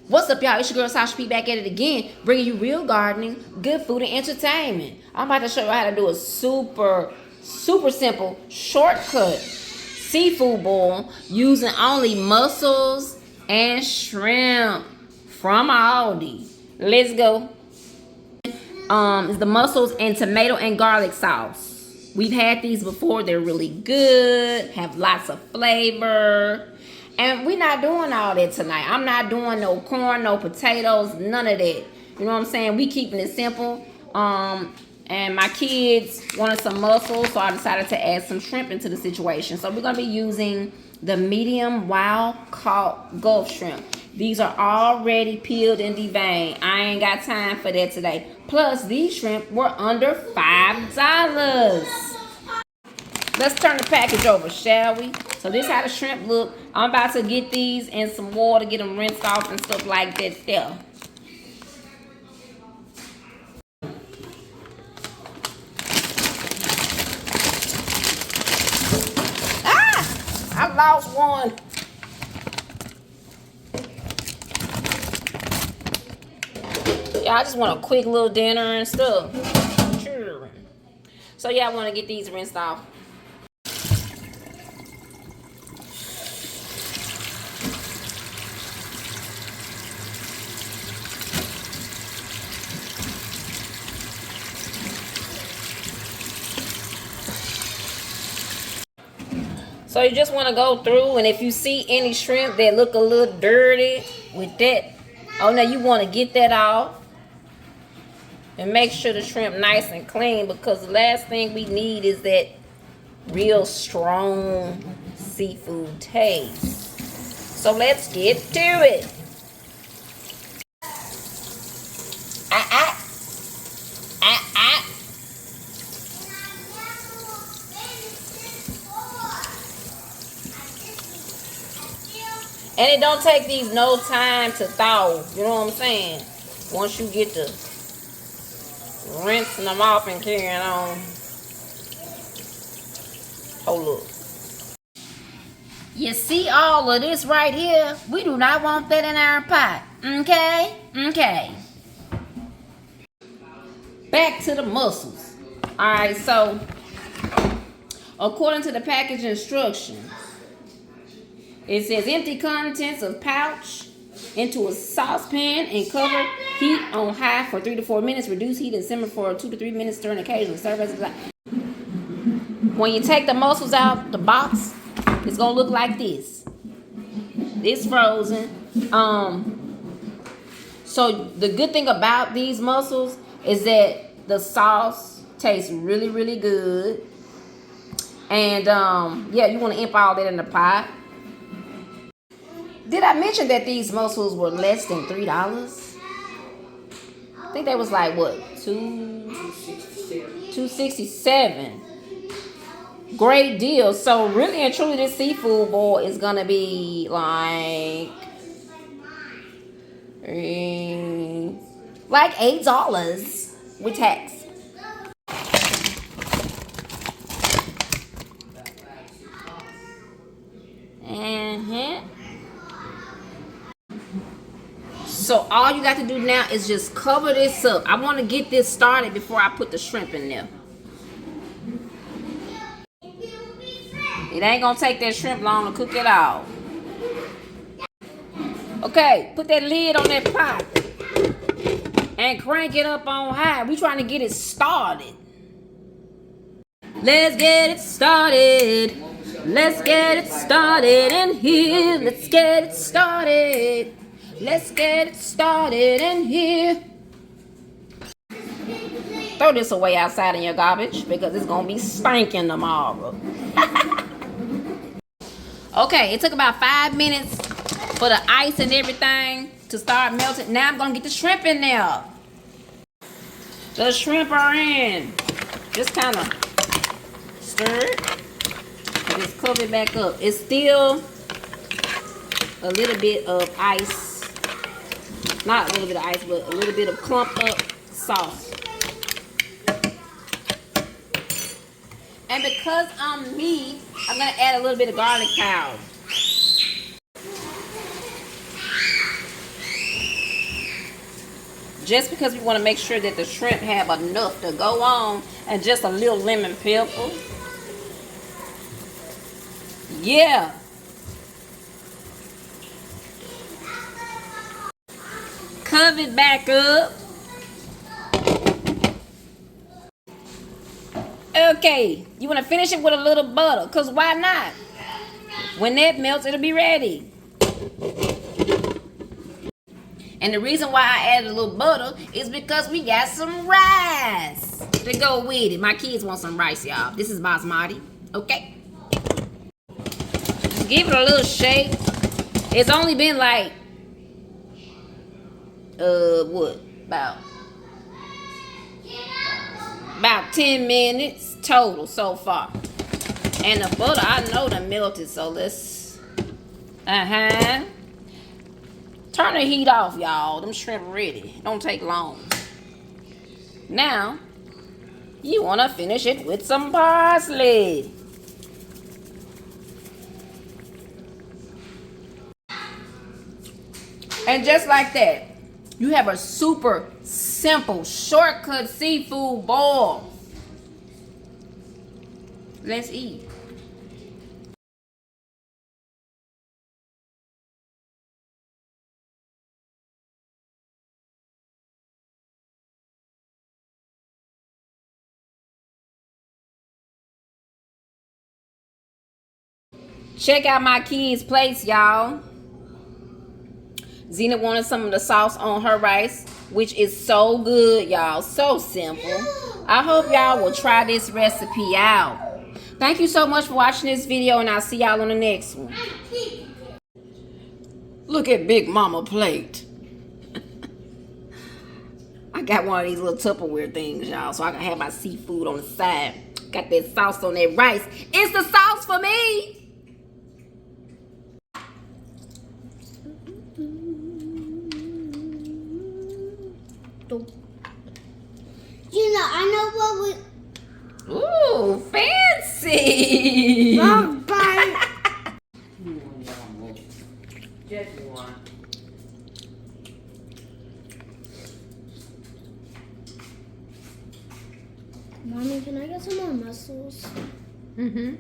What's up, y'all? It's your girl Sasha P back at it again, bringing you real gardening, good food, and entertainment. I'm about to show you how to do a super simple shortcut seafood boil using only mussels and shrimp from Aldi. Let's go. It's the mussels and tomato and garlic sauce. We've had these before. They're really good, have lots of flavor. And we're not doing all that tonight. I'm not doing no corn, no potatoes, none of that. You know what I'm saying? We keeping it simple. And my kids wanted some mussels, so I decided to add some shrimp into the situation. So we're gonna be using the medium wild caught Gulf shrimp. These are already peeled and deveined. I ain't got time for that today. Plus, these shrimp were under $5. Let's turn the package over, shall we? So this is how the shrimp look. I'm about to get these in some water, get them rinsed off and stuff like that there. Ah! I lost one. Yeah, I just want a quick little dinner and stuff. Sure. So yeah, I want to get these rinsed off. So you just want to go through, and if you see any shrimp that look a little dirty with that, oh no, you want to get that off. And make sure the shrimp nice and clean, because the last thing we need is that real strong seafood taste. So let's get to it. And it don't take these no time to thaw. You know what I'm saying? Once you get to rinsing them off and carrying on. Oh, look. You see all of this right here? We do not want that in our pot. Okay? Okay. Back to the mussels. Alright, so according to the package instructions, it says empty contents of pouch into a saucepan and cover heat on high for 3 to 4 minutes. Reduce heat and simmer for 2 to 3 minutes. Stir occasionally. Serve as a... When you take the mussels out the box, it's gonna look like this. It's frozen. So the good thing about these mussels is that the sauce tastes really, really good. And yeah, you want to imp all that in the pot. Did I mention that these mussels were less than $3? I think they was like what, $2.67. Great deal. So really and truly, this seafood boil is gonna be like $8 with tax. So all you got to do now is just cover this up. I want to get this started before I put the shrimp in there. It ain't gonna take that shrimp long to cook it all. Okay, put that lid on that pot and crank it up on high. We trying to get it started. Let's get it started. Let's get it started in here. Let's get it started. Let's get it started in here. Throw this away outside in your garbage because it's going to be stinking tomorrow. Okay, it took about 5 minutes for the ice and everything to start melting. Now I'm going to get the shrimp in there. The shrimp are in. Just kind of stir it. Just cover it back up. It's still a little bit of ice. Not a little bit of ice, but a little bit of clumped up sauce. And because I'm me, I'm going to add a little bit of garlic powder. just because we want to make sure that the shrimp have enough to go on, and just a little lemon pepper. Yeah. Cover it back up. Okay, you want to finish it with a little butter, because why not? When that melts, it'll be ready. And the reason why I added a little butter is because we got some rice to go with it. My kids want some rice, y'all. This is basmati, okay? Just give it a little shake. It's only been like, what? About 10 minutes total so far. And the butter, I know done melted, so let's, turn the heat off, y'all. Them shrimp ready. Don't take long. Now, you want to finish it with some parsley. And just like that, you have a super simple, shortcut seafood boil. Let's eat. Check out my kids' plates, y'all. Zena wanted some of the sauce on her rice, which is so good, y'all. So simple. I hope y'all will try this recipe out. Thank you so much for watching this video, and I'll see y'all on the next one. Look at Big Mama plate. I got one of these little Tupperware things, y'all, so I can have my seafood on the side. Got that sauce on that rice. It's the sauce for me. You know, I know what we... Ooh, fancy. Bye. Just one. Mommy, can I get some more mussels? Mm-hmm.